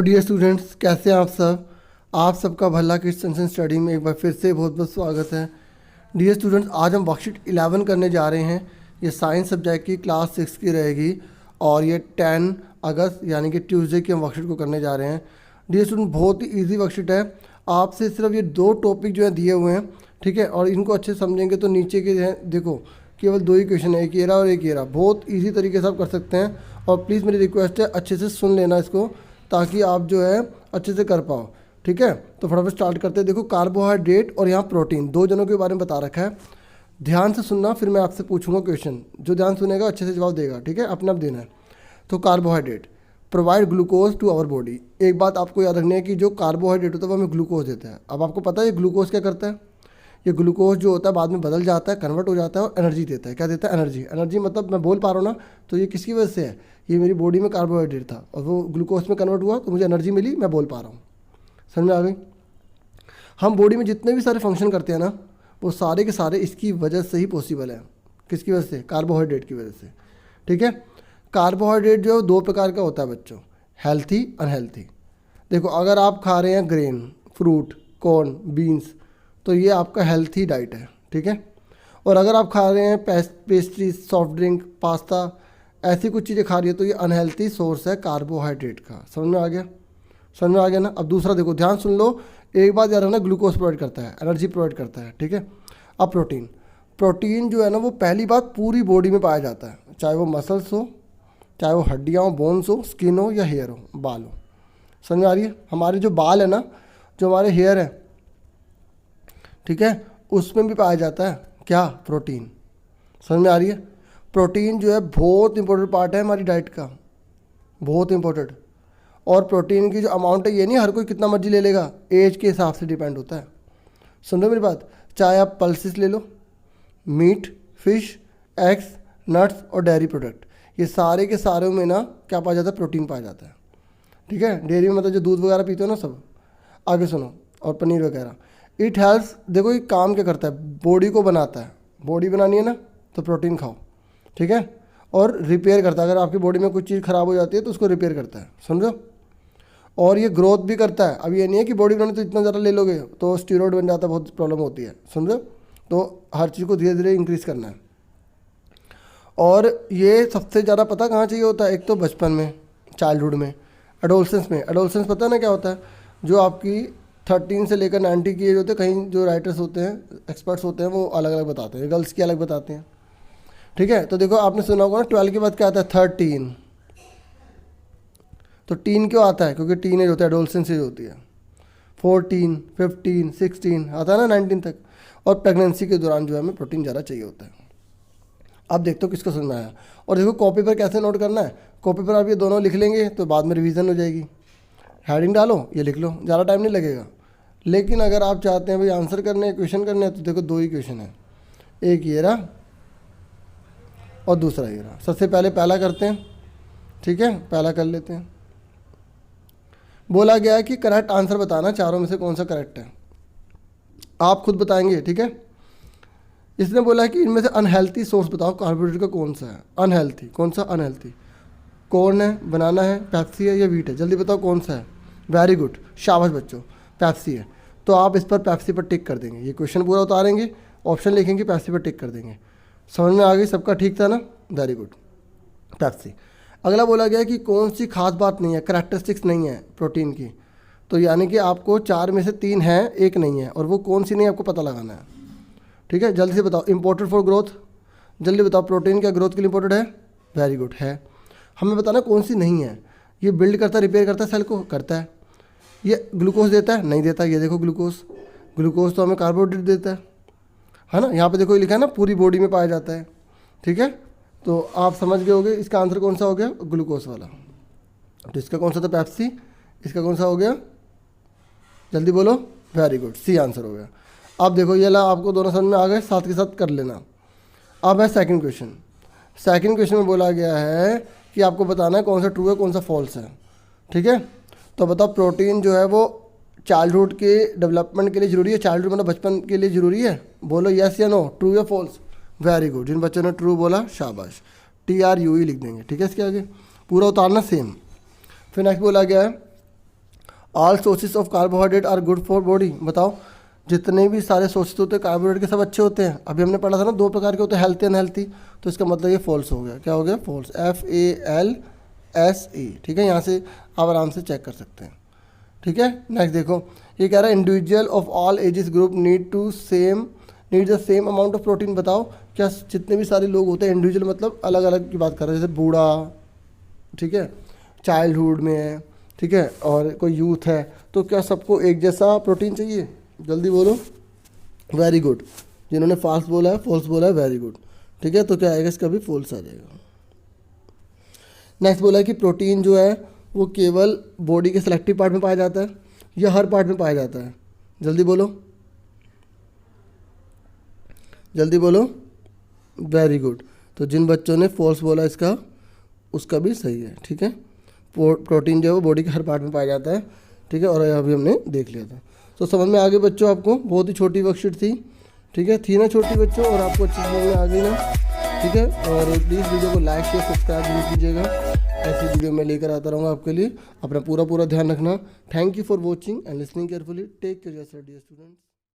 तो dear students, कैसे हैं आप सब। आप सबका भला क्रिश्चियन स्टडी में एक बार फिर से बहुत बहुत स्वागत है। डियर स्टूडेंट्स, आज हम वर्कशीट 11 करने जा रहे हैं। ये साइंस सब्जेक्ट की क्लास 6 की रहेगी और ये 10 अगस्त यानी कि ट्यूसडे की हम वर्कशीट को करने जा रहे हैं। डियर स्टूडेंट, बहुत ही ईजी वर्कशीट है। आपसे सिर्फ ये 2 टॉपिक जो है दिए हुए हैं, ठीक है, और इनको अच्छे से समझेंगे तो नीचे के हैं देखो केवल 2 ही क्वेश्चन है, एक ये रहा और एक ये रहा। बहुत ईजी तरीके से आप कर सकते हैं। और प्लीज़ मेरी रिक्वेस्ट है अच्छे से सुन लेना इसको, ताकि आप जो है अच्छे से कर पाओ, ठीक है। तो फटाफट स्टार्ट करते हैं। देखो, कार्बोहाइड्रेट और यहाँ प्रोटीन, दो जनों के बारे में बता रखा है। ध्यान से सुनना, फिर मैं आपसे पूछूंगा क्वेश्चन। जो ध्यान सुनेगा अच्छे से जवाब देगा, ठीक है, अपने आप देना है। तो carbohydrate provide glucose to our body. एक बात आपको याद रखनी है कि जो कार्बोहाइड्रेट होता है वो हमें ग्लूकोज देता है। अब आपको पता है ये ग्लूकोज क्या करता है। ये ग्लूकोज जो होता है बाद में बदल जाता है, कन्वर्ट हो जाता है और एनर्जी देता है। क्या देता है? एनर्जी। एनर्जी मतलब मैं बोल पा रहा हूँ ना, तो ये किसकी वजह से है? ये मेरी बॉडी में कार्बोहाइड्रेट था और वो ग्लूकोज में कन्वर्ट हुआ तो मुझे एनर्जी मिली, मैं बोल पा रहा हूँ। समझ में आ गई? हम बॉडी में जितने भी सारे फंक्शन करते हैं ना, वो सारे के सारे इसकी वजह से ही पॉसिबल है। किसकी वजह से? कार्बोहाइड्रेट की वजह से, ठीक है। कार्बोहाइड्रेट जो है 2 प्रकार का होता है बच्चों, हेल्थी, अनहेल्थी। देखो, अगर आप खा रहे हैं ग्रेन, फ्रूट, कॉर्न, बीन्स, तो ये आपका हेल्थी डाइट है, ठीक है। और अगर आप खा रहे हैं पेस्ट्री, सॉफ्ट ड्रिंक, पास्ता, ऐसी कुछ चीज़ें खा रही है तो ये अनहेल्थी सोर्स है कार्बोहाइड्रेट का। समझ में आ गया? समझ में आ गया ना? अब दूसरा देखो, ध्यान सुन लो। एक बात याद रखना, ग्लूकोज प्रोवाइड करता है, एनर्जी प्रोवाइड करता है, ठीक है। अब प्रोटीन, प्रोटीन जो है ना वो पहली बात पूरी बॉडी में पाया जाता है, चाहे वो मसल्स हो, चाहे वो हड्डियाँ हो, बोन्स हो, स्किन हो या हेयर हो, बाल हो। समझ में आ रही है? हमारे जो बाल है ना, जो हमारे हेयर है, ठीक है, उसमें भी पाया जाता है क्या? प्रोटीन। समझ में आ रही है? प्रोटीन जो है बहुत इंपॉर्टेंट पार्ट है हमारी डाइट का, बहुत इंपॉर्टेंट। और प्रोटीन की जो अमाउंट है, ये नहीं हर कोई कितना मर्जी ले लेगा, एज के हिसाब से डिपेंड होता है। सुन लो मेरी बात, चाहे आप पल्सेस ले लो, मीट, फिश, एग्स, नट्स और डेयरी प्रोडक्ट, ये सारे के सारे में ना क्या पाया जाता है? प्रोटीन पाया जाता है, ठीक है। डेयरी में मतलब जो दूध वगैरह पीते हो ना सब, आगे सुनो, और पनीर वगैरह। इट हेल्प्स, देखो ये काम क्या करता है? बॉडी को बनाता है। बॉडी बनानी है ना तो प्रोटीन खाओ, ठीक है। और रिपेयर करता है, अगर आपकी बॉडी में कुछ चीज़ ख़राब हो जाती है तो उसको रिपेयर करता है, समझो। और ये ग्रोथ भी करता है। अब ये नहीं है कि बॉडी बनानी तो इतना ज़्यादा ले लोगे तो स्टीरॉयड बन जाता है, बहुत प्रॉब्लम होती है, समझो। तो हर चीज़ को धीरे धीरे इंक्रीज़ करना है। और ये सबसे ज़्यादा पता कहाँ चाहिए होता है? एक तो बचपन में, चाइल्डहुड में, एडोलसेंस में। एडोलसेंस पता है ना क्या होता है? जो आपकी 13 से लेकर 90 की एज होते हैं। कहीं जो राइटर्स होते हैं, एक्सपर्ट्स होते हैं, वो अलग अलग बताते हैं, गर्ल्स की अलग बताते हैं, ठीक है। तो देखो, आपने सुना होगा ना 12 के बाद क्या आता है? 13। तो टीन क्यों आता है? क्योंकि टीन एज होता है, एडोलसेंस एज होती है। 14, 15, 16 आता है ना 19 तक। और प्रेगनेंसी के दौरान जो है हमें प्रोटीन ज़्यादा चाहिए होता है। अब देखते हो किसको समझ में आया। और देखो, कॉपी पर कैसे नोट करना है। कॉपी पर आप ये दोनों लिख लेंगे तो बाद में रिवीजन हो जाएगी। हेडिंग डालो, ये लिख लो, ज़्यादा टाइम नहीं लगेगा। लेकिन अगर आप चाहते हैं भाई आंसर करने, क्वेश्चन करने हैं, तो देखो 2 ही क्वेश्चन है, एक ये रहा और दूसरा ये रहा। सबसे पहले पहला करते हैं, ठीक है, पहला कर लेते हैं। बोला गया है कि करेक्ट आंसर बताना, चारों में से कौन सा करेक्ट है। आप खुद बताएंगे, ठीक है। इसने बोला है कि इनमें से अनहेल्थी सोर्स बताओ कार्बोहाइड्रेट का कौन सा है। अनहेल्थी कौन सा? अनहेल्थी कॉर्न है, बनाना है, पेप्सी है या वीट है? जल्दी बताओ कौन सा है। वेरी गुड, शाबाश बच्चों, पेप्सी है। तो आप इस पर पेप्सी पर टिक कर देंगे। ये क्वेश्चन पूरा उतारेंगे, ऑप्शन लिखेंगे, पेप्सी पर टिक कर देंगे। समझ में आ गई? सबका ठीक था ना? Very good, Pepsi. अगला बोला गया कि कौन सी खास बात नहीं है, करैक्टरिस्टिक्स नहीं है प्रोटीन की। तो यानी कि आपको 4 में से 3 है, एक नहीं है, और वो कौन सी नहीं है आपको पता लगाना है, ठीक है। जल्दी से बताओ। इम्पोर्टेंट फॉर ग्रोथ, जल्दी बताओ। प्रोटीन क्या ग्रोथ के लिए इंपॉर्टेंट है? वेरी गुड है। हमें बताना कौन सी नहीं है। ये बिल्ड करता है, रिपेयर करता है सेल को, करता है। ये ग्लूकोज देता है? नहीं देता। ये देखो ग्लूकोज, ग्लूकोज तो हमें कार्बोहाइड्रेट देता है ना। यहाँ पे देखो ये लिखा है ना, पूरी बॉडी में पाया जाता है, ठीक है। तो आप समझ गए होंगे इसका आंसर कौन सा हो गया? ग्लूकोज वाला। तो इसका कौन सा था? पेप्सी। इसका कौन सा हो गया? जल्दी बोलो। वेरी गुड, सी आंसर हो गया। अब देखो ये ला, आपको दोनों समझ में आ गए, साथ के साथ कर लेना। अब है सेकंड क्वेश्चन। सेकंड क्वेश्चन में बोला गया है कि आपको बताना है कौन सा ट्रू है, कौन सा फॉल्स है, ठीक है। तो बताओ, प्रोटीन जो है वो चाइल्डहुड के डेवलपमेंट के लिए ज़रूरी है? चाइल्डहुड मतलब बचपन के लिए ज़रूरी है? बोलो यस या नो, ट्रू या फॉल्स। वेरी गुड, जिन बच्चों ने ट्रू बोला शाबाश, TRUE लिख देंगे, ठीक है। इसके आगे पूरा उतारना सेम। फिर नेक्स्ट बोला गया है all sources of carbohydrate are good for body. बताओ जितने भी सारे सोर्सेज होते हैं कार्बोहाइड्रेट के सब अच्छे होते हैं। अभी हमने पढ़ा था ना 2 प्रकार के होते हैं, हेल्थी अनहेल्थी, तो इसका मतलब ये फॉल्स हो गया। क्या हो गया? False, FALSE। ठीक है, यहाँ से आप आराम से चेक कर सकते हैं। ठीक है, नेक्स्ट देखो, ये कह रहा है individual of all ages group need the same amount of protein. बताओ क्या जितने भी सारे लोग होते हैं, इंडिविजुअल मतलब अलग अलग की बात कर रहे हैं, जैसे बूढ़ा, ठीक है, चाइल्डहुड में है, ठीक है, और कोई यूथ है, तो क्या सबको एक जैसा प्रोटीन चाहिए? जल्दी बोलो। वेरी गुड, जिन्होंने फॉल्स बोला है, वेरी गुड। ठीक है, तो क्या आएगा? इसका भी फॉल्स आ जाएगा। नेक्स्ट बोला है कि प्रोटीन जो है वो केवल बॉडी के सेलेक्टिव पार्ट में पाया जाता है या हर पार्ट में पाया जाता है? जल्दी बोलो, जल्दी बोलो। वेरी गुड, तो जिन बच्चों ने फॉल्स बोला इसका, उसका भी सही है। ठीक है, प्रोटीन जो है वो बॉडी के हर पार्ट में पाया जाता है। ठीक है, और अभी हमने देख लिया था। तो समझ में आ गए बच्चों आपको? बहुत ही छोटी वर्कशीट थी। ठीक है, थी ना छोटी बच्चों, और आपको अच्छी समझ में आ गई ना? ठीक है, और प्लीज़ वीडियो को लाइक शेयर सब्सक्राइब जरूर कीजिएगा। ऐसी वीडियो मैं लेकर आता रहूँगा आपके लिए। अपना पूरा ध्यान रखना। Thank you for watching and listening carefully. Take care yourself dear students.